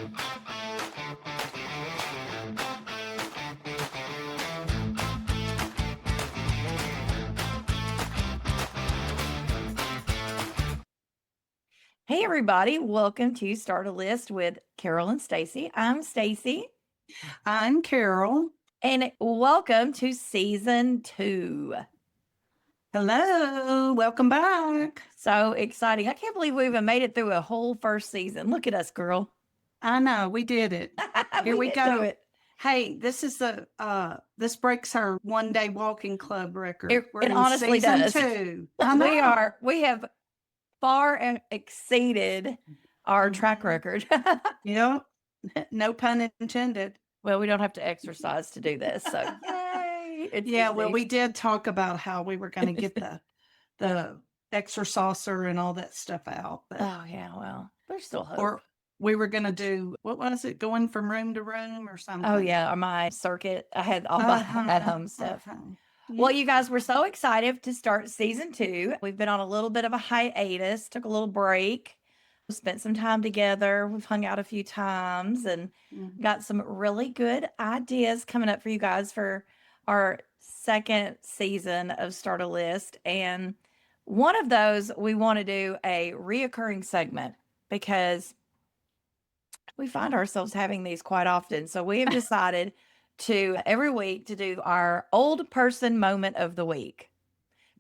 Hey everybody, welcome to Start a List with Carol and Stacy. I'm Stacy, I'm Carol. and welcome to season 2. Hello, welcome back. So exciting. I can't believe we even made it through a whole first season. Look at us, girl. I know, we did it. Here we did do go. it. Hey, this breaks our 1-day walking club record. We're It in honestly season does. 2. I know. We have far exceeded our track Mhm. record. Yep. No pun intended. Well, we don't have to exercise to do this, so yay. It's Yeah, well, easy. we did talk about how we were going to get the exerciser and all that stuff out, but Oh yeah, well, there's still hope. or we were going to do, what was it, going from room to room or something? Oh yeah, my circuit. I had all my at-home stuff. Well, you guys, we're so excited to start season 2. We've been on a little bit of a hiatus, took a little break, spent some time together. We've hung out a few times and got some really good ideas coming up for you guys for our second season of Start a List. And one of those, we want to do a reoccurring segment because we find ourselves having these quite often. So we have decided to every week to do our old person moment of the week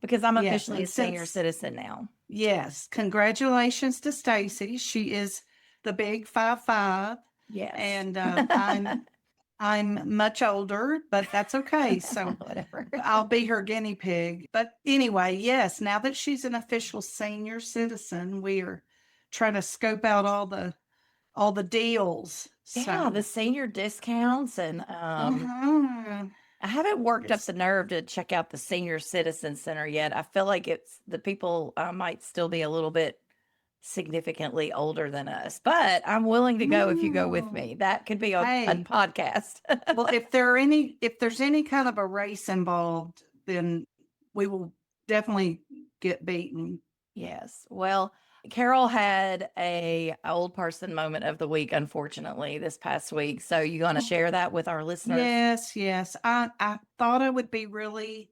because I'm Yes, officially a and senior since citizen now. yes, congratulations to Stacy. She is the big 5'5", Yes. and I'm much older, but that's okay. So Whatever. I'll be her guinea pig. But anyway, yes, now that she's an official senior citizen, we are trying to scope out all the deals. Yeah, So the senior discounts and mhm. I haven't worked up It's the nerve to check out the senior citizen center yet. I feel like it's the people might still be a little bit significantly older than us, but I'm willing to go if you go with me. That could be a Hey, podcast. well, if there's any kind of a race involved, then we will definitely get beaten. Yes. Well, Carol had a old person moment of the week, unfortunately, this past week. So you gonna share that with our listeners? Yes, yes. I thought I would be really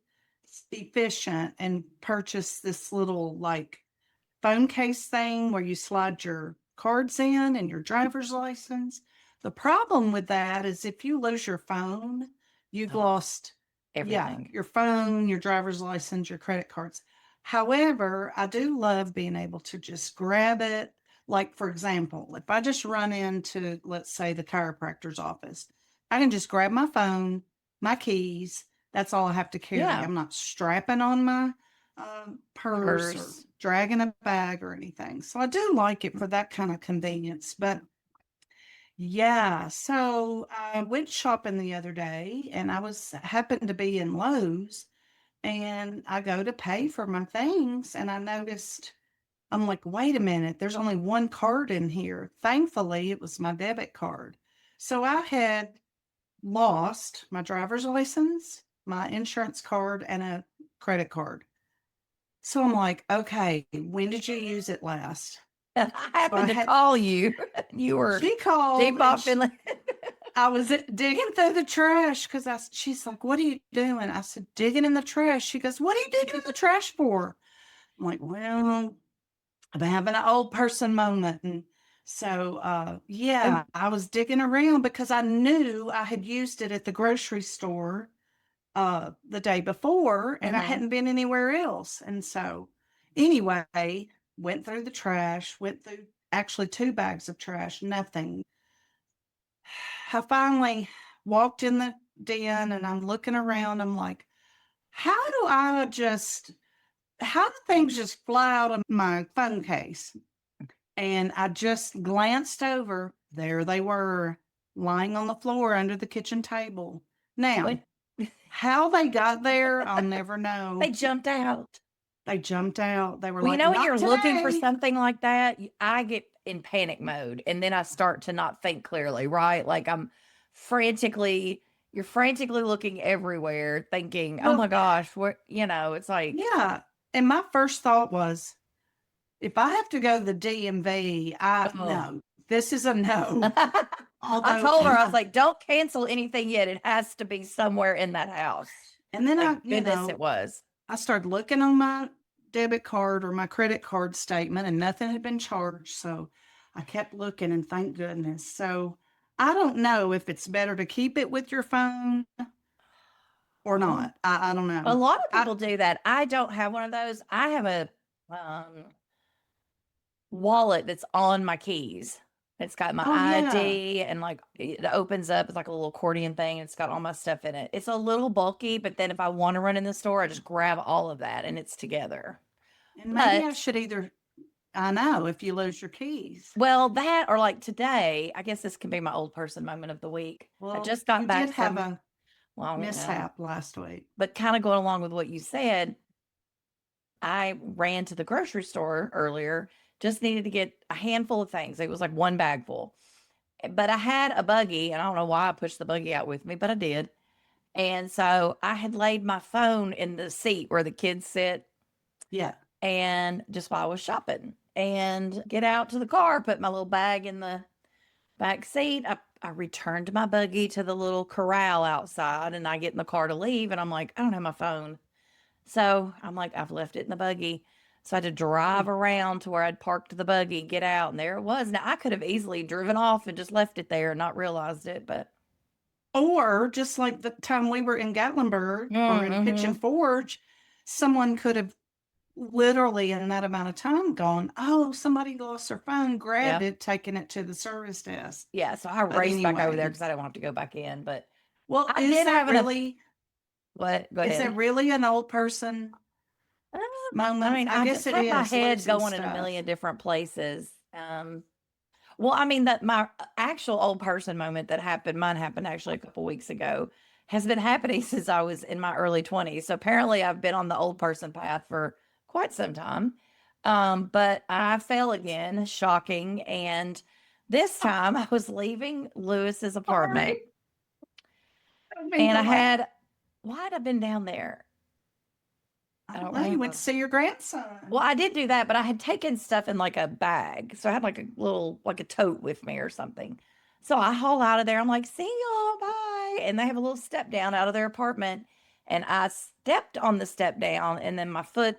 efficient and purchase this little like phone case thing where you slide your cards in and your driver's license. The problem with that is if you lose your phone, you've Oh, lost, yeah, everything. your phone, your driver's license, your credit cards. However, I do love being able to just grab it. Like, for example, if I just run into, let's say, the chiropractor's office, I can just grab my phone, my keys. That's all I have to carry. Yeah. I'm not strapping on my purse or Purse. dragging a bag or anything. So I do like it for that kind of convenience. But yeah, so I went shopping the other day and I was happened to be in Lowe's and I go to pay for my things and I noticed I'm like, wait a minute, there's only one card in here. Thankfully, it was my debit card. So I had lost my driver's license, my insurance card, and a credit card. So I'm like, okay, when did you use it last? I happened to call you. You were She called deep off in I was digging through the trash because she's like, what are you doing? I said, digging in the trash. She goes, what are you digging in the trash for? I'm like, well, I've been having an old person moment. And so, yeah, I was digging around because I knew I had used it at the grocery store the day before and I hadn't been anywhere else. And so, anyway, went through the trash, went through actually 2 bags of trash, nothing. I finally walked in the den and I'm looking around. I'm like, how do things just fly out of my phone case? And I just glanced over. There they were, lying on the floor under the kitchen table. Now, how they got there, I'll never know. They jumped out. They jumped out. They were Well, like, you know, when not you're looking for today. something like that, I get in panic mode and then I start to not think clearly, right? Like you're frantically looking everywhere thinking, oh my Well, gosh, it's like, yeah. And my first thought was, if I have to go to the DMV, oh, no, this is a no. I Although, told her, I was like, don't cancel anything yet. It has to be somewhere in that house. and then Thank goodness it was. I started looking on my debit card or my credit card statement and nothing had been charged. So I kept looking and thank goodness. So I don't know if it's better to keep it with your phone or not. I don't A know. lot of people do that. I don't have one of those. I have a wallet that's on my keys. It's got my Oh, yeah. ID and like it opens up. It's like a little accordion thing. It's got all my stuff in it. It's a little bulky, but then if I want to run in the store, I just grab all of that and it's together. And maybe I But should either, I know, if you lose your keys. well, that or like today, I guess this can be my old person moment of the week. I Well, just got you back did have from, a well, mishap last week. but kind of going along with what you said, I ran to the grocery store earlier, just needed to get a handful of things. It was like one bag full. But I had a buggy, and I don't know why I pushed the buggy out with me, but I did. And so I had laid my phone in the seat where the kids sit, Yeah. and just while I was shopping, and get out to the car, put my little bag in the back seat. I returned my buggy to the little corral outside, and I get in the car to leave, and I'm like, I don't have my phone. So I'm like, I've left it in the buggy. So I had to drive around to where I'd parked the buggy, get out, and there it was. Now I could have easily driven off and just left it there and not realized it, but Or just like the time we were in Gatlinburg or in Pigeon Forge, someone could have literally in that amount of time gone, oh, somebody lost their phone, grabbed yeah, it, taken it to the service desk. yeah. So I But raced back over there anyway, because I didn't want to have to go back in. But well, I did have enough. What? Go is that ahead. really an old person I moment? mean, I I guess just it have my is head losing going in a stuff. million different places. Well, I mean that my actual old person moment that happened, mine happened actually a couple weeks ago, has been happening since I was in my early 20s. So apparently I've been on the old person path for quite some time. But I fell again, shocking. And this time I was leaving Lewis's apartment Sorry, I don't mean and to I laugh. had, why had I been down there? I don't know. You went remember. to see your grandson. Well, I did do that, but I had taken stuff in like a bag. So I had like a little, like a tote with me or something. So I haul out of there. I'm like, see y'all, bye. And they have a little step down out of their apartment. And I stepped on the step down and then my foot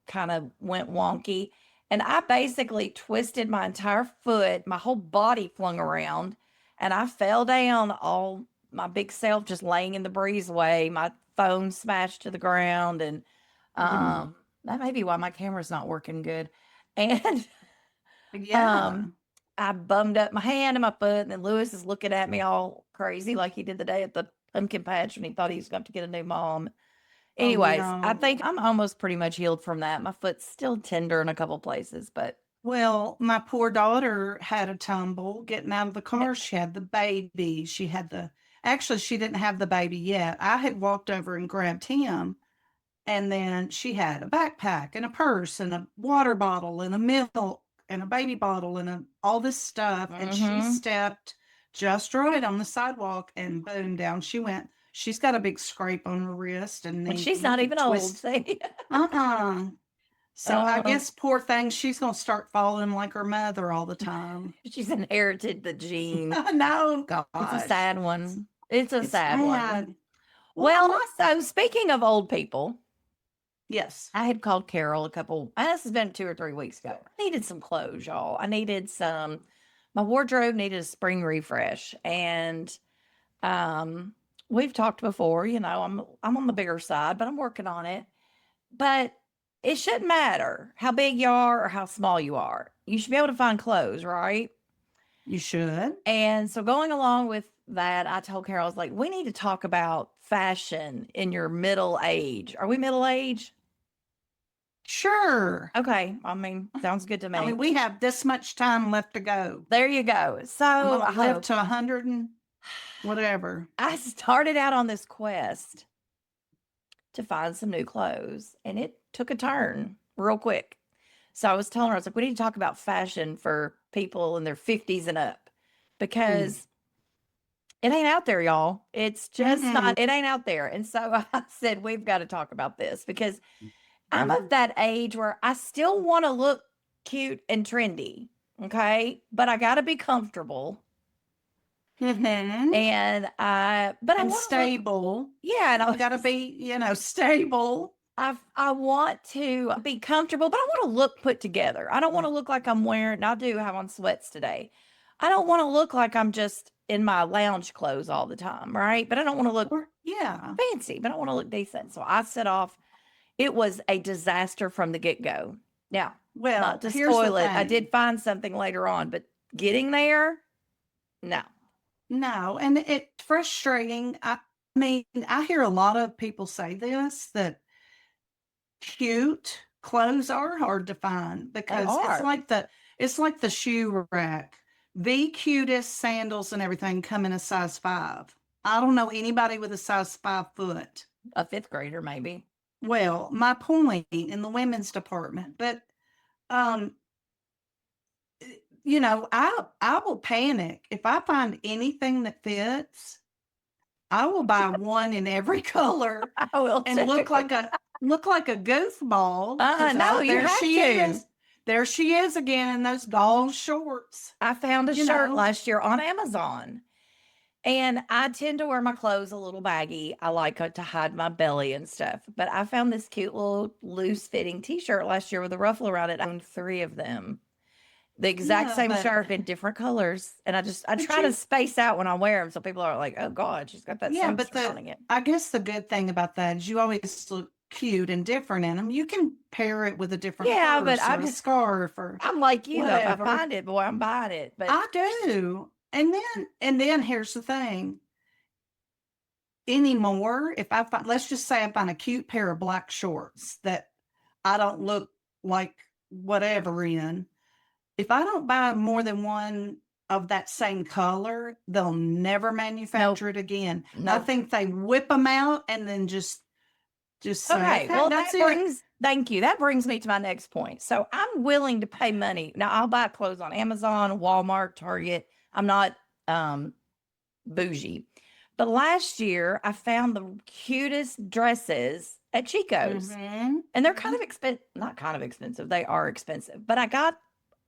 kind of went wonky. And I basically twisted my entire foot, my whole body flung around, and I fell down, all my big self just laying in the breezeway, my phone smashed to the ground. And Mhm. that may be why my camera's not working good. And Yeah. um I bummed up my hand and my foot, and then Lewis is looking at me all crazy like he did the day at the pumpkin patch when he thought he was going to get a new mom. Oh Anyways, I no. think I'm almost pretty much healed from that. My foot's still tender in a couple places, but Well, my poor daughter had a tumble getting out of the car. She had the baby. Actually, she didn't have the baby yet. I had walked over and grabbed him. And then she had a backpack and a purse and a water bottle and a milk and a baby bottle and all this stuff. And she stepped just right on the sidewalk and boom, down she went. She's got a big scrape on her wrist and and knee she's not even old. twist. See? Uh-uh. So I Um, guess poor thing, she's gonna start falling like her mother all the time. she's inherited the gene. I know, It's a gosh. sad one. It's a It's sad one. sad. Well, Well, so speaking of old people, yes. I had called Carol this has been 2 or 3 weeks ago. I needed some clothes, y'all. My wardrobe needed a spring refresh. And we've talked before, I'm on the bigger side, but I'm working on it. But it shouldn't matter how big you are or how small you are. You should be able to find clothes, right? You should. And so going along with that, I told Carol, I was like, we need to talk about fashion in your middle age. Are we middle age? Sure. Okay. I mean, sounds good to me. I mean, we have this much time left to go. There you go. I'm So gonna live to 100 and whatever. I started out on this quest to find some new clothes, and it took a turn real quick. So I was telling her, I was like, we need to talk about fashion for people in their 50s and up because it ain't out there, y'all. It's just not, it ain't out there. And so I said, we've got to talk about this because I'm of that age where I still want to look cute and trendy. Okay. But I got to be comfortable. Mhm. But I And want to look, stable. yeah. And You gotta be, stable. I want to be comfortable, but I want to look put together. I don't want to look like I'm wearing, I do have on sweats today. I don't want to look like I'm just in my lounge clothes all the time, right? But I don't want to look Yeah. fancy, but I want to look decent. So I set off. It was a disaster from the get go. Now, not Well, to here's the spoil it, I thing. did find something later on, but getting there, no. No, and it's frustrating. I mean, I hear a lot of people say this, that cute clothes are hard to find They because are. it's like the shoe rack. The cutest sandals and everything come in a size 5. I don't know anybody with a size 5 foot. A fifth grader, maybe. Well, my point in the women's department, but um I will panic if I find anything that fits. I will buy one in every color I will and too. look like a goofball because No, you there have she to. is. There she is again in those gall shorts. I found a You shirt know, last year on Amazon. And I tend to wear my clothes a little baggy. I like it to hide my belly and stuff. But I found this cute little loose fitting t shirt last year with a ruffle around it. I owned 3 of them. The exact yeah, same shirt in different colors. And I but try to you space out when I wear them so people aren't like, oh God, she's got that yeah, same but shirt on again. I guess the good thing about that is you always look cute and different in them. You can pair it with a different Yeah, but purse or a scarf or I'm like you though. If I whatever. find it, boy, I'm buying it. But I do. And then here's the thing. Anymore, if I find, let's just say I find a cute pair of black shorts that I don't look like whatever in, if I don't buy more than one of that same color, they'll never nope, manufacture it again. I nope. think they whip them out and then just say, Okay, okay, well, that's it. thank you. That brings me to my next point. So I'm willing to pay money. Now I'll buy clothes on Amazon, Walmart, Target. I'm not um bougie. But last year I found the cutest dresses at Chico's. Mm-hmm. And they're kind of expensive, not kind of expensive. They are expensive. But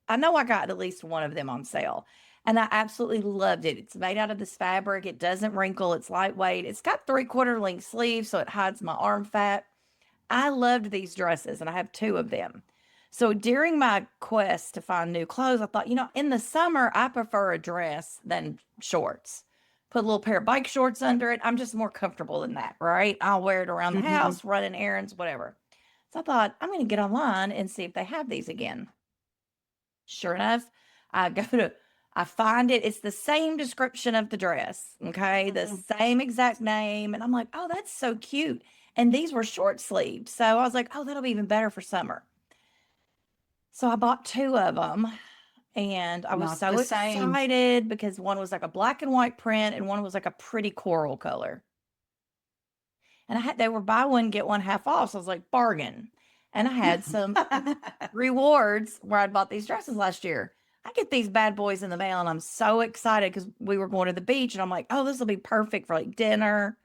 I know I got at least one of them on sale. And I absolutely loved it. It's made out of this fabric. It doesn't wrinkle. It's lightweight. It's got 3/4 length sleeves, so it hides my arm fat. I loved these dresses and I have 2 of them. So during my quest to find new clothes, I thought, in the summer, I prefer a dress than shorts. Put a little pair of bike shorts under it. I'm just more comfortable than that, right? I'll wear it around the Mm-hmm. house, running errands, whatever. So I thought, I'm going to get online and see if they have these again. Sure enough, I go to, I find it. It's the same description of the dress. Okay. The Mm-hmm. same exact name. And I'm like, oh, that's so cute. And these were short sleeved. So I was like, oh, that'll be even better for summer. So I bought 2 of them and I was Not so the same. excited because one was like a black and white print and one was like a pretty coral color. And they were buy one, get one half off. So I was like, bargain. And I had some rewards where I'd bought these dresses last year. I get these bad boys in the mail and I'm so excited because we were going to the beach and I'm like, oh, this will be perfect for like dinner.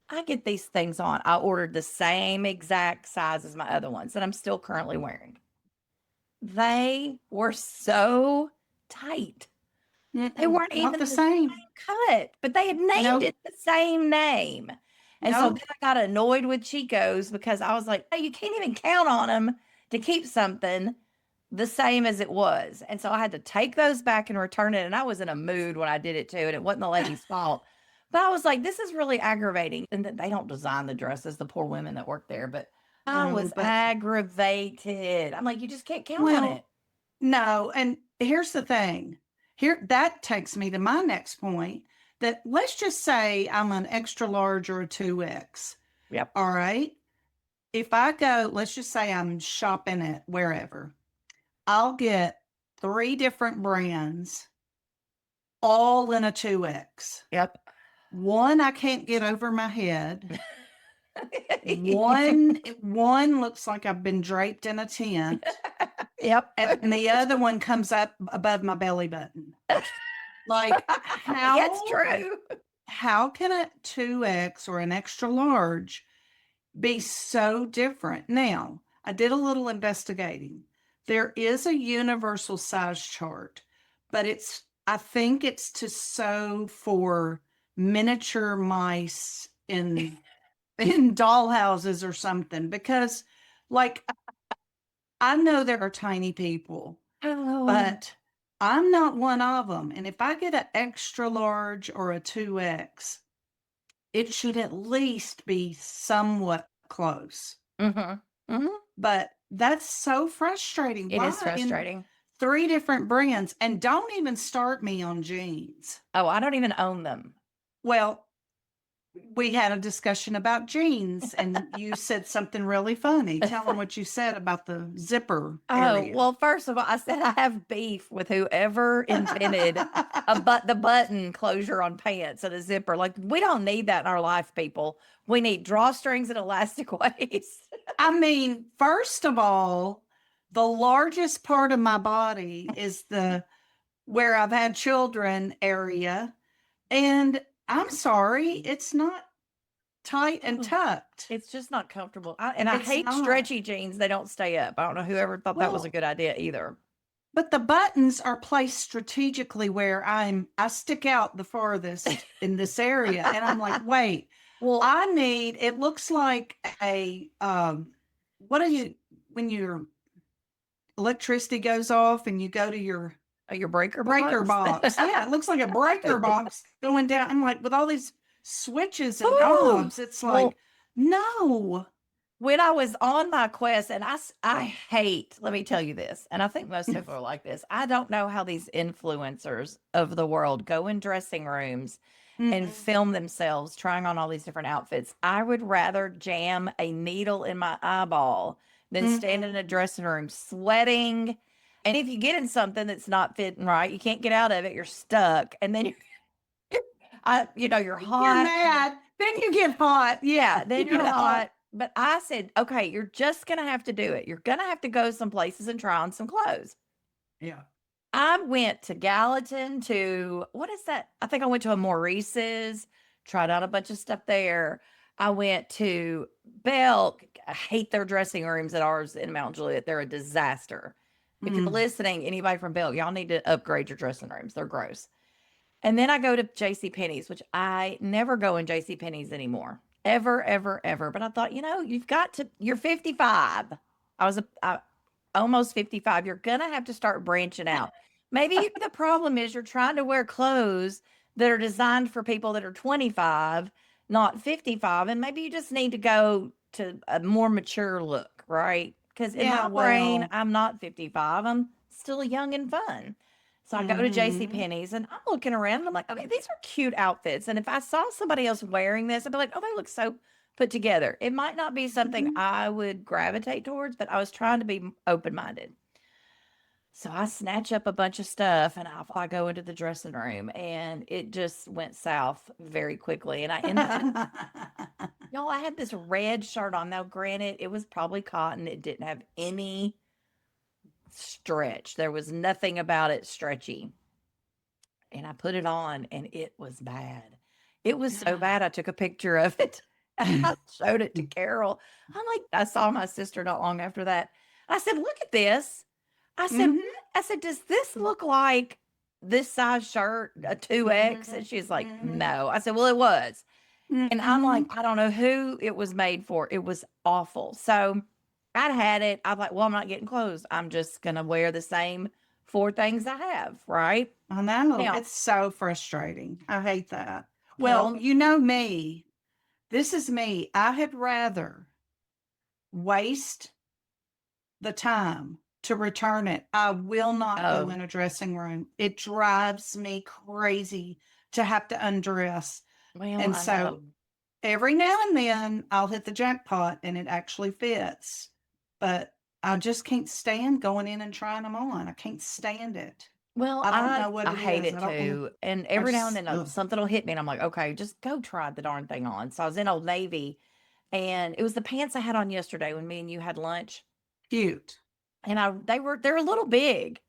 I get these things on. I ordered the same exact size as my other ones that I'm still currently wearing. They were so tight. They Mm-mm. weren't Not even the the same. same cut, but they had named Nope. it the same name. And so then Nope. I got annoyed with Chico's because I was like, hey, you can't even count on them to keep something the same as it was. And so I had to take those back and return it. And I was in a mood when I did it too. And it wasn't the lady's fault. But I was like, this is really aggravating. And that they don't design the dresses, the poor women that work there. But I No, was but aggravated. I'm like, you just can't count on it. well, no, and here's the thing. Here, that takes me to my next point, that let's just say I'm an extra large or a 2X. Yep. All right. If I go, let's just say I'm shopping at wherever, I'll get 3 different brands all in a 2X. Yep. One I can't get over my head. One looks like I've been draped in a tent. Yep. And the other one comes up above my belly button. Like It's true. how can a 2X or an extra large be so different? Now, I did a little investigating. There is a universal size chart, but I think it's to sew for miniature mice in dollhouses or something because like I know there are tiny people, Oh. but I'm not one of them. And if I get an extra large or a 2X, it should at least be somewhat close. Mhm. Mhm. But that's so frustrating. It is Why in frustrating. 3 different brands? And don't even start me on jeans. Oh, I don't even own them. Well, we had a discussion about jeans, and you said something really funny. Tell them what you said about the zipper Oh, area. well, first of all, I said I have beef with whoever invented the button closure on pants and a zipper. Like, we don't need that in our life, people. We need drawstrings and elastic waist. I mean, first of all, the largest part of my body is the where I've had children area. And I'm sorry, it's not tight and tucked. It's just not comfortable. And I It's hate not. stretchy jeans. They don't stay up. I don't know whoever thought that was a Well, good idea either. but the buttons are placed strategically where I stick out the farthest in this area. And I'm like, wait, Well, I need, it looks like a, what are you, when your electricity goes off and you go to your your breaker breaker box. box. Yeah, it looks like a breaker box going down. I'm like, with all these switches and Whew. knobs, it's Well, like, no. when I was on my quest, and I hate, let me tell you this, and I think most people are like this. I don't know how these influencers of the world go in dressing rooms and Mm-mm. film themselves trying on all these different outfits. I would rather jam a needle in my eyeball than stand in a Mm-mm. dressing room sweating. And if you get in something that's not fitting right, you can't get out of it, you're stuck. And then you're You're hot. mad. Then you get hot. Yeah, Yeah, you then get you're hot. hot. But I said, okay, you're just going to have to do it. You're going to have to go some places and try on some clothes. Yeah. I went to Gallatin to, what is that? I think I went to a Maurice's, tried out a bunch of stuff there. I went to Belk. I hate their dressing rooms at ours in Mount Juliet. They're a disaster. If you're Mm. listening, anybody from Belk, y'all need to upgrade your dressing rooms. They're gross. And then I go to J.C. Penney's, which I never go in J.C. Penney's anymore. Ever, ever, ever. But I thought, you've got to, you're 55. I almost 55. You're going to have to start branching out. Maybe the problem is you're trying to wear clothes that are designed for people that are 25, not 55. And maybe you just need to go to a more mature look, right? Because in Yeah, my brain, well. I'm not 55. I'm still young and fun. So I go to J.C. Mm-hmm. Penney's and I'm looking around and I'm like, okay, these are cute outfits. And if I saw somebody else wearing this, I'd be like, oh, they look so put together. It might not be something Mm-hmm. I would gravitate towards, but I was trying to be open minded. So I snatch up a bunch of stuff and I go into the dressing room and it just went south very quickly. And I ended up, y'all, I had this red shirt on. Now, granted, it was probably cotton. It didn't have any stretch, there was nothing about it stretchy. And I put it on and it was bad. It was so bad, I took a picture of it. I showed it to Carol. I saw my sister not long after that. I said, "Look at this." I said, Mm-hmm. "What?" I said, "Does this look like this size shirt, a 2X?" And she's like, Mm-hmm. "No." I said, "Well, it was." And I'm Mm-hmm. like, I don't know who it was made for. It was awful. So I'd had it. I'm like, well, I'm not getting clothes. I'm just going to wear the same four things I have, right? I know. Now, It's so frustrating. I hate that. Well, Carol, you know me. This is me. I had rather waste the time to return it. I will not go oh, in a dressing room. It drives me crazy to have to undress. well, And I know. so every now and then I'll hit the jackpot and it actually fits. But I just can't stand going in and trying them on. I can't stand it. Well, I don't I know what I it hate is. it I don't know. too. And I every now and just, then ugh, something will hit me and I'm like, okay, just go try the darn thing on. So I was in Old Navy and it was the pants I had on yesterday when me and you had lunch. cute. And they're a little big.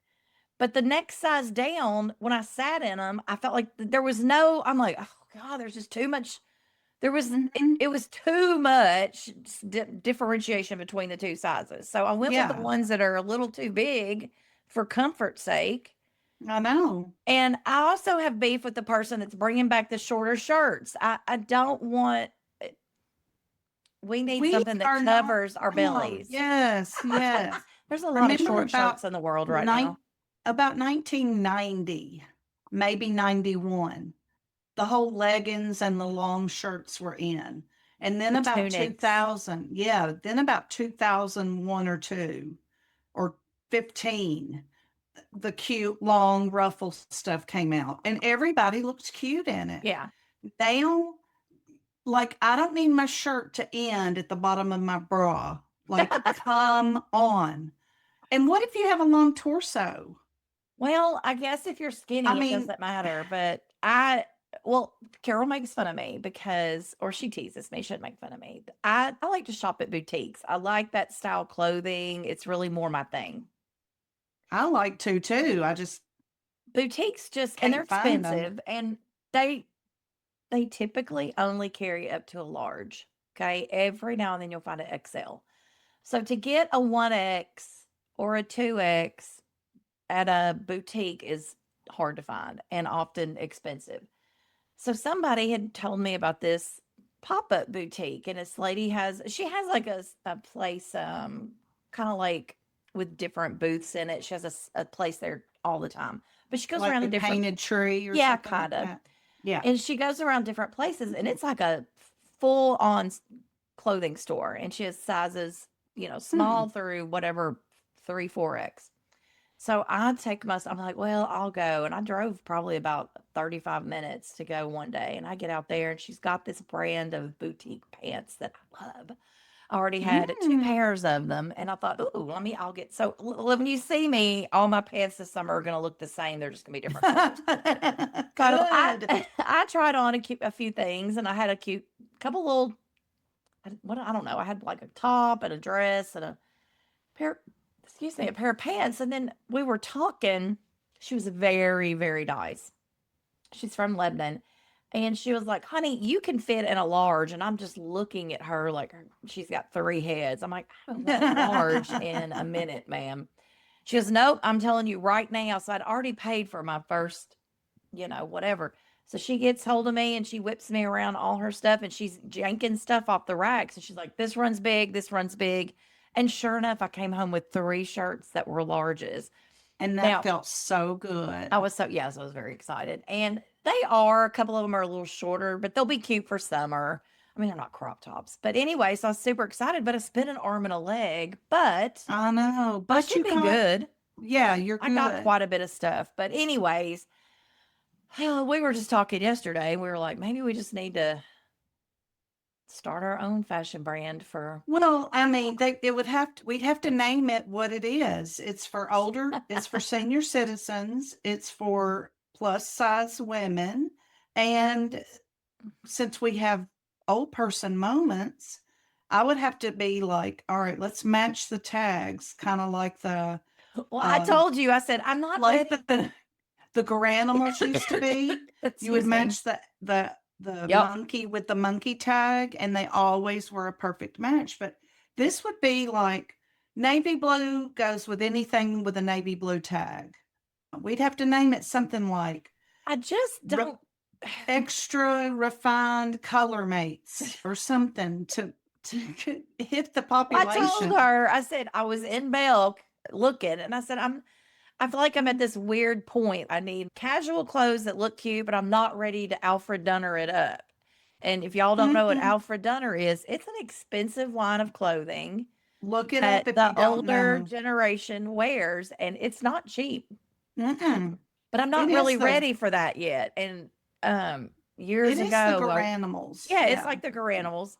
But the next size down, when I sat in them, I felt like there was no, I'm like, oh God, there's just too much There was Mhm. it was too much differentiation between the 2 sizes. So I went with the Yeah, ones that are a little too big for comfort's sake. I know. And I also have beef with the person that's bringing back the shorter shirts. I don't want we need We something that are not covers our wrong. bellies. Yes, yes. There's a lot of Remember short shirts in the world right nine now. about 1990, maybe 91, the whole leggings and the long shirts were in. And then The about tunics. 2000, yeah, then about 2001 or 2 or 15, the cute long ruffle stuff came out and everybody looked cute in it. Yeah. Now, like, I don't need my shirt to end at the bottom of my bra. Like, come on. And what if you have a long torso? Well, I guess if you're I skinny, it mean, doesn't matter. But well, Carol makes fun of me because, or she teases me, shouldn't make fun of me. I like to shop at boutiques. I like that style clothing. It's really more my thing. I like to too. I just Boutiques just, and they're can't find them. expensive and they, they typically only carry up to a large. Okay. Every now and then you'll find an XL. So to get a 1X or a 2X at a boutique is hard to find and often expensive. So somebody had told me about this pop-up boutique and this lady she has like a place kind of like with different booths in it. She has a place there all the time. But she goes Like around to a different painted tree or yeah, something kind like of. that. Yeah. And she goes around different places and it's like a full on clothing store and she has sizes, Hmm. small through whatever 3, 4X. So I take myself, I'm like, well, I'll go. And I drove probably about 35 minutes to go one day. And I get out there and she's got this brand of boutique pants that I love. I already had 2 Mm. pairs of them. And I thought, ooh, I'll get, so when you see me, all my pants this summer are going to look the same. They're just going to be different colors. So Good. I tried on a few things and I had a cute couple little, I don't know. I had like a top and a dress and a pair excuse me, a pair of pants, and then we were talking. She was very, very nice. She's from Lebanon, and she was like, "Honey, you can fit in a large." And I'm just looking at her like she's got 3 heads. I'm like, "I haven't worn a large in a minute, ma'am." She goes, "Nope, I'm telling you right now." So I'd already paid for my first, whatever. So she gets hold of me and she whips me around all her stuff and she's janking stuff off the racks. And she's like, this runs big, this runs big. And sure enough, I came home with 3 shirts that were larges. And that Now, felt so good. yes, I was very excited. And they are, a couple of them are a little shorter, but they'll be cute for summer. I mean, they're not crop tops. But anyway, so I was super excited, but I spent an arm and a leg, but I know, I but should you be got, good. yeah, you're I got good. quite a bit of stuff. But anyways, we were just talking yesterday. We were like, maybe we just need to start our own fashion brand for Well, I mean, it would have to, we'd have to name it what it is. It's for senior citizens, it's for plus size women. And since we have old person moments, I would have to be like, all right, let's match the tags, kind of well, I um, told you, I said, I'm not like ready. the Garanimals used to be. You would Excuse me. match the Yep. monkey with the monkey tag, and they always were a perfect match. But this would be like navy blue goes with anything with a navy blue tag. We'd have to name it something like I just re- don't. extra refined color mates or something to hit the I told population. her, I said, I was in Belk looking, and I said, I feel like I'm at this weird point. I need casual clothes that look cute, but I'm not ready to Alfred Dunner it up. And if y'all don't know what Mhm. Alfred Dunner is, it's an expensive line of clothing Look it that up if the you don't older know. generation wears, and it's not cheap. Mm-mm. But I'm It not is really the ready for that yet. And it years is the ago, Garanimals. yeah, it's Yeah. like the Garanimals.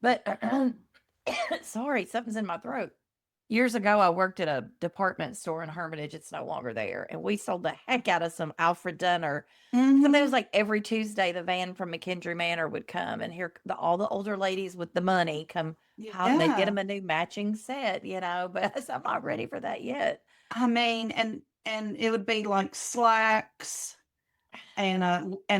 But sorry, something's in my throat. Years ago, I worked at a department store in Hermitage. It's no longer there, and we sold the heck out of some Alfred Dunner. Something was Mhm. like every Tuesday, the van from McKendree Manor would come, and all the older ladies with the money come out, and they'd get Yeah. them a new matching set, But I said, I'm not ready for that yet. I mean, and it would be like slacks, and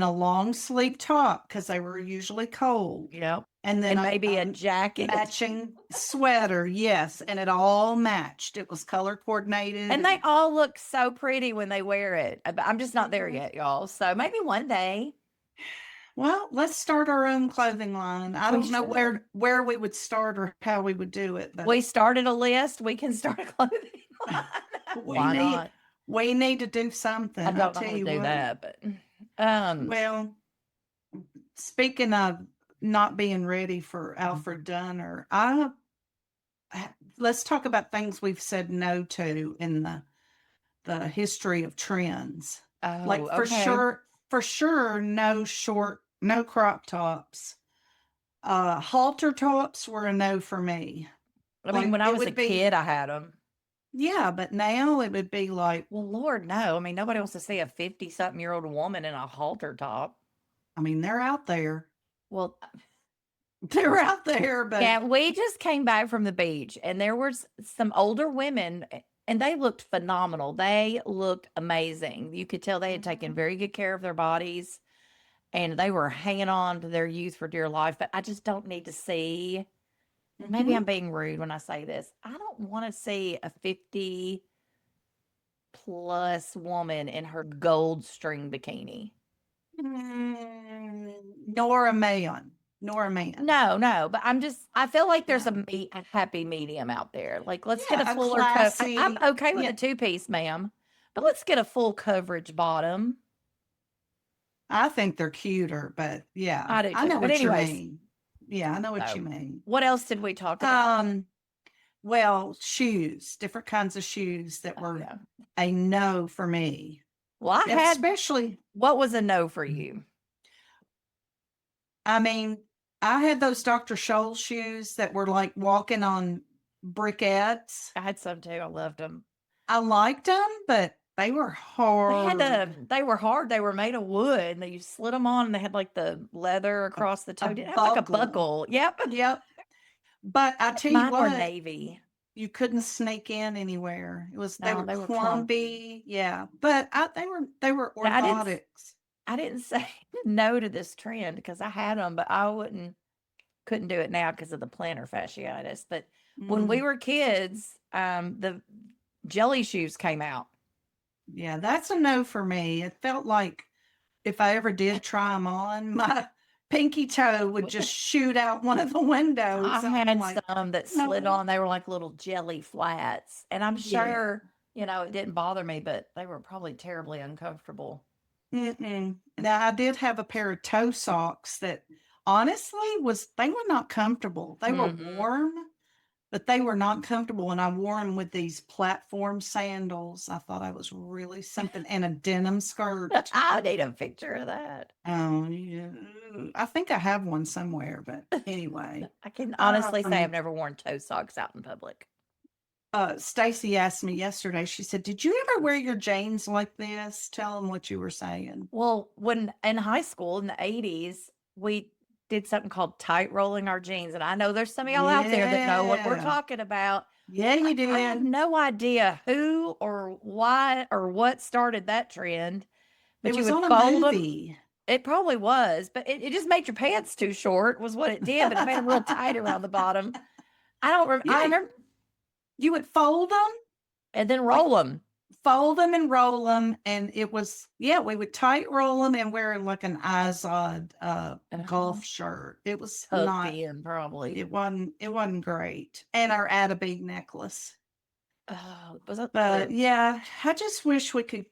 a long sleeve top because they were usually cold. Yep. And then And maybe a jacket. matching sweater, yes, and it all matched. It was color coordinated. And they all look so pretty when they wear it. But I'm just not there Mhm. yet, y'all. So maybe one day Well, let's start our own clothing line. I we don't know should. where we would start or how we would do it, but We started a list. We can start a clothing line. we Why need not? we need to do I something. I'll don't know tell how to you do what. that, but um, Well, speaking of not being ready for Alfred Dunner, let's talk about things we've said no to in the history of trends. Like oh, okay. for sure, no crop tops. Halter tops were a no for me. I mean, Like when I it was a would be, kid, I had them. yeah, but now it would be like, Well, Lord, no. I mean, nobody wants to see a 50-something-year-old woman in a halter top. I mean, they're out there. Well, They're out there, but yeah, we just came back from the beach and there was some older women and they looked phenomenal. They looked amazing. You could tell they had taken Mhm, very good care of their bodies and they were hanging on to their youth for dear life. But I just don't need to see, and maybe mhm. I'm being rude when I say this. I don't want to see a 50 plus woman in her gold string bikini. Nor a man, nor a man. No, no, but I feel like there's No. a happy medium out there. Like, let's get a Yeah, a fuller coat. I'm classy, okay with yeah. a two-piece, ma'am, but let's get a full coverage bottom. I think they're cuter, but yeah, I do I too. know But what you anyways, mean. Yeah, I know what you so mean. what else did we talk about? Um, well, shoes, different kinds of shoes that Oh were yeah. a no for me. Well, I had Especially, what was a no for you? I mean, I had those Dr. Scholl shoes that were like walking on briquettes. I had some too. I loved them. I liked them, but they were hard. They were hard. They were made of wood and they you slid them on and they had like the leather A, across the a toe. Didn't have like a buckle. buckle. Yep. Yep. But I tell you Mine were what, navy. you couldn't sneak in anywhere. They No, were they were clunky. clumpy. Yeah. But they were Now, orthotics. I didn't say no to this trend because I had them, but I couldn't do it now because of the plantar fasciitis. But when we Mm, were kids, the jelly shoes came out. yeah, that's a no for me. It felt like if I ever did try them on, my pinky toe would just shoot out one of the windows. I I'm had like, some that slid no. on. They were like little jelly flats, and I'm Yeah. sure it didn't bother me, but they were probably terribly uncomfortable. Mm-mm. Now I did have a pair of toe socks that honestly they were not comfortable. They were Hmm. warm, but they were not comfortable. And I wore them with these platform sandals. I thought I was really something, and a denim skirt. I need a picture of that. Oh, yeah. I think I have one somewhere, but anyway. I can honestly say I've Um, never worn toe socks out in public. Stacy asked me yesterday, she said, "Did you ever wear your jeans like this?" Tell them what you were saying. Well, when in high school in the 80s, we did something called tight rolling our jeans. And I know there's some of y'all out there that know what we're Yeah. talking about. Yeah, you I have did. no idea who or why or what started that trend, It but you was would on a fold them. movie. It probably was, but it just made your pants too short, was what it did, but it made them real tight around the bottom. I Yeah, remember, you would fold them, and then like roll them. fold them and roll them, and it was yeah, we would tight roll them and wear like an Izod golf shirt. It was Tucked not. in, probably. It wasn't great, and our Attaby necklace. Oh, was that But the yeah, I just wish we could,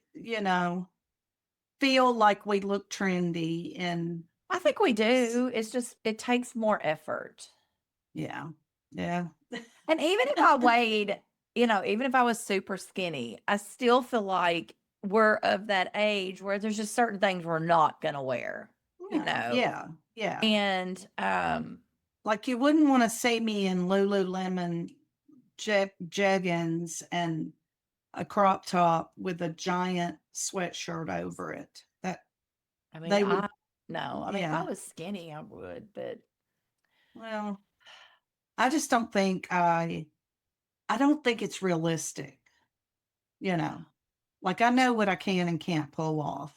feel like we look trendy and I think we do. It's just it takes more effort. yeah, yeah. And even if I weighed, even if I was super skinny, I still feel like we're of that age where there's just certain things we're not gonna wear, you Yeah, know. yeah, yeah. And Like you wouldn't want to see me in Lululemon jeggings and a crop top with a giant sweatshirt over it. That I mean, they would, no, I mean if I yeah. was skinny, I would, but Well, I just don't think I don't think it's realistic, you know. Like I know what I can and can't pull off.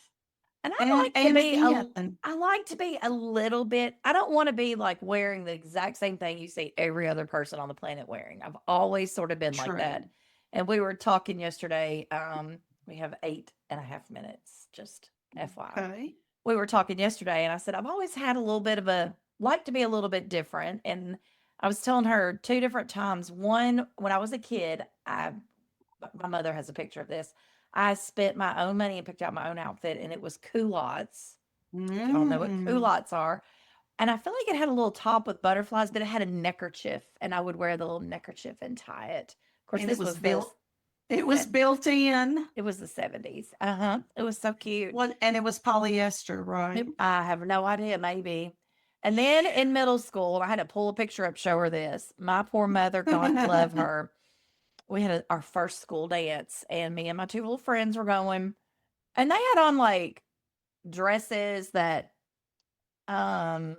And And again, I like to be a little bit I don't wanna be, like, wearing the exact same thing you see every other person on the planet wearing. I've always sort of been like that. true. And we were talking yesterday, we have 8.5 minutes, just FYI. Okay. We were talking yesterday, and I said, "I've always had a little bit of a like to be a little bit different," and I was telling her 2 different times. One, when I was a kid, my mother has a picture of this. I spent my own money and picked out my own outfit, and it was culottes. Y'all know what Mm. culottes are. And I feel like it had a little top with butterflies, but it had a neckerchief, and I would wear the little neckerchief and tie it. Of course, And this was the it was se- built in. it was the 70s. Uh-huh. It was so cute. What, and it was polyester, right? I have no idea, maybe. And then in middle school, I had to pull a picture up, show her this. My poor mother, God love her. We had our first school dance, and me and my two little friends were going, and they had on like dresses that, I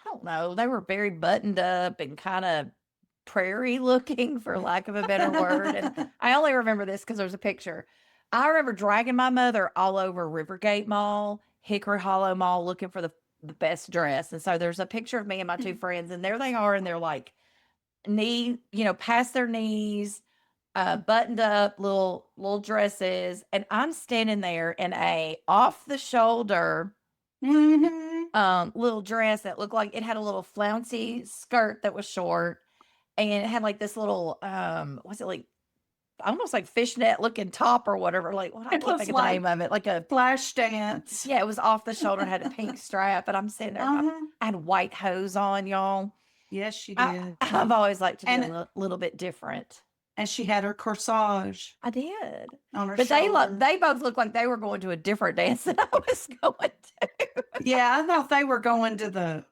don't know, they were very buttoned up and kind of prairie looking, for lack of a better word. And I only remember this because there's a picture. I remember dragging my mother all over Rivergate Mall, Hickory Hollow Mall, looking for the best dress. And so there's a picture of me and my two friends, and there they are, and they're like past their knees, buttoned up little dresses, and I'm standing there in a off the shoulder Mhm. little dress that looked like it had a little flouncy skirt that was short, and it had like this little what's it like almost like fishnet looking top or whatever. Like what I It can't was think of the name like of it. Like a flash dance. yeah, it was off the shoulder, had a pink strap, and I'm sitting there. Uh-huh. I had white hose on, y'all. Yes, she I did. I've always liked to be a And little bit different. she had her corsage I did. on her But shoulder. they both looked like they were going to a different dance than I was going to. Yeah, I thought they were going to the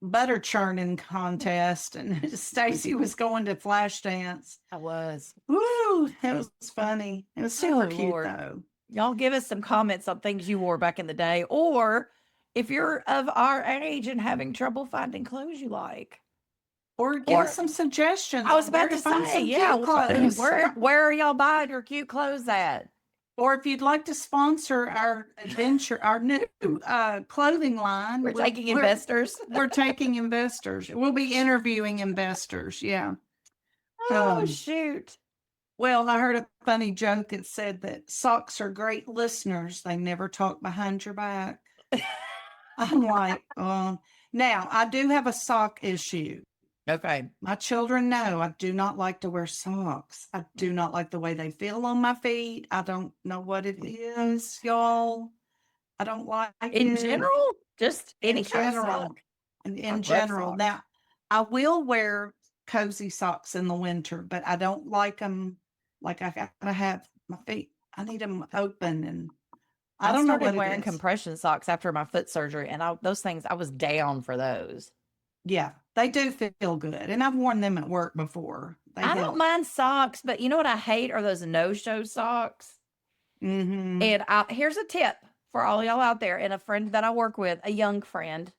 butter churning contest, and Stacy was going to flash dance. I was. Woo! It was funny. It was super Oh cute Lord. though. Y'all give us some comments on things you wore back in the day, or if you're of our age and having trouble finding clothes you like. Or give us Or some suggestions I was on where about to to find say, some yeah, cute clothes. where are y'all buying your cute clothes at? Or if you'd like to sponsor our adventure, our new clothing line, We're taking investors. we're taking investors. We'll be interviewing investors. Yeah. Oh shoot. Well, I heard a funny joke that said that socks are great listeners. They never talk behind your back. I'm like, now I do have a sock issue. Okay. My children know I do not like to wear socks. I do not like the way they feel on my feet. I don't know what it is, y'all. I don't like In it general, just in any kind of general. sock. In I love general. socks. Now, I will wear cozy socks in the winter, but I don't like them like I gotta have my feet. I need them open, and I I don't know started what it wearing is. compression socks after my foot surgery, and those things I was down for those. Yeah, they do feel good, and I've worn them at work before. They I don't help. mind socks, but you know what I hate are those no-show socks. Mhm. And here's a tip for all y'all out there, and a friend that I work with, a young friend,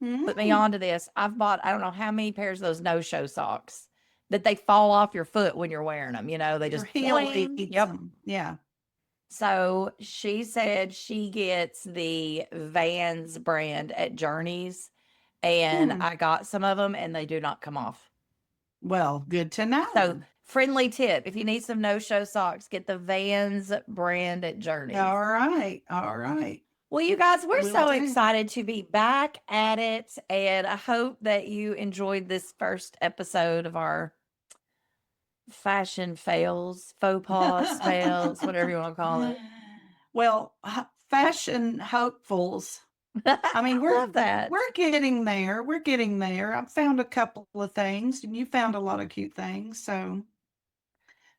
put me Mhm. onto this. I've bought I don't know how many pairs of those no-show socks that they fall off your foot when you're wearing them. They Your just heel boing. eats Yep. them. Yeah. So she said she gets the Vans brand at Journeys, and Hmm. I got some of them, and they do not come off. Well, good to So, know. friendly tip, if you need some no-show socks, get the Vans brand at Journeys. All right. All right. Well, you guys, we're Will so do. excited to be back at it, and I hope that you enjoyed this first episode of our fashion fails, faux pas fails, whatever you want to call it. Well, fashion hopefuls. I mean, I love that. we're getting there. We're getting there. I've found a couple of things, and you found a lot of cute things. So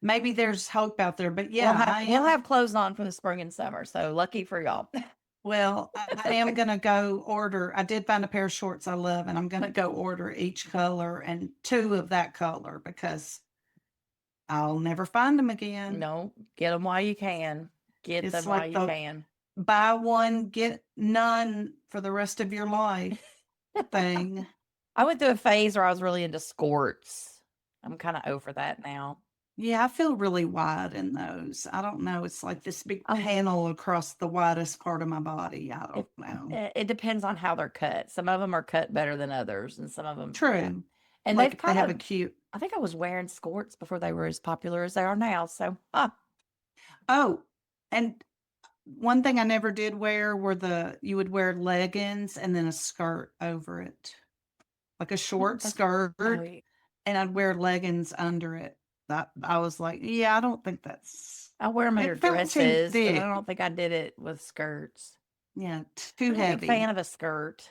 maybe there's hope out there. But yeah, I We'll am. have clothes on for the spring and summer, so lucky for y'all. Well, I am gonna go order. I did find a pair of shorts I love, and I'm gonna go order each color and two of that color because I'll never find them again. No, get them while you can. Get It's them while like you the can. buy one, get none for the rest of your life thing. I went through a phase where I was really into skirts. I'm kind of over that now. Yeah, I feel really wide in those. I don't know. It's like this big Oh, panel across the widest part of my body. I it, don't know. it depends on how they're cut. Some of them are cut better than others, and some of them, yeah. True. And Like they've if they kind have a of, cute. I think I was wearing skirts before they were as popular as they are now. So, Oh, and one thing I never did wear were you would wear leggings and then a skirt over it, like a short that's, skirt, oh, yeah. and I'd wear leggings under it. That I was like, yeah, I don't think I wear them under it felt too dresses, but I thick. don't think I did it with skirts. Yeah, too I'm not a big fan heavy. of a skirt.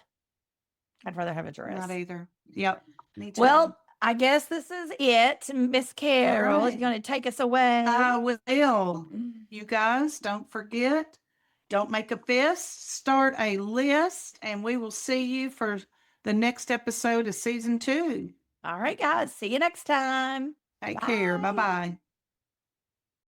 I'd rather have a Not dress. either. Yep, me too. Well, I guess this is it. Miss All Carol is right. going to take us away. I will. You guys, don't forget, don't make a fist, start a list, and we will see you for the next episode of season 2. All right, guys. See you next time. Take care. Bye Bye. bye.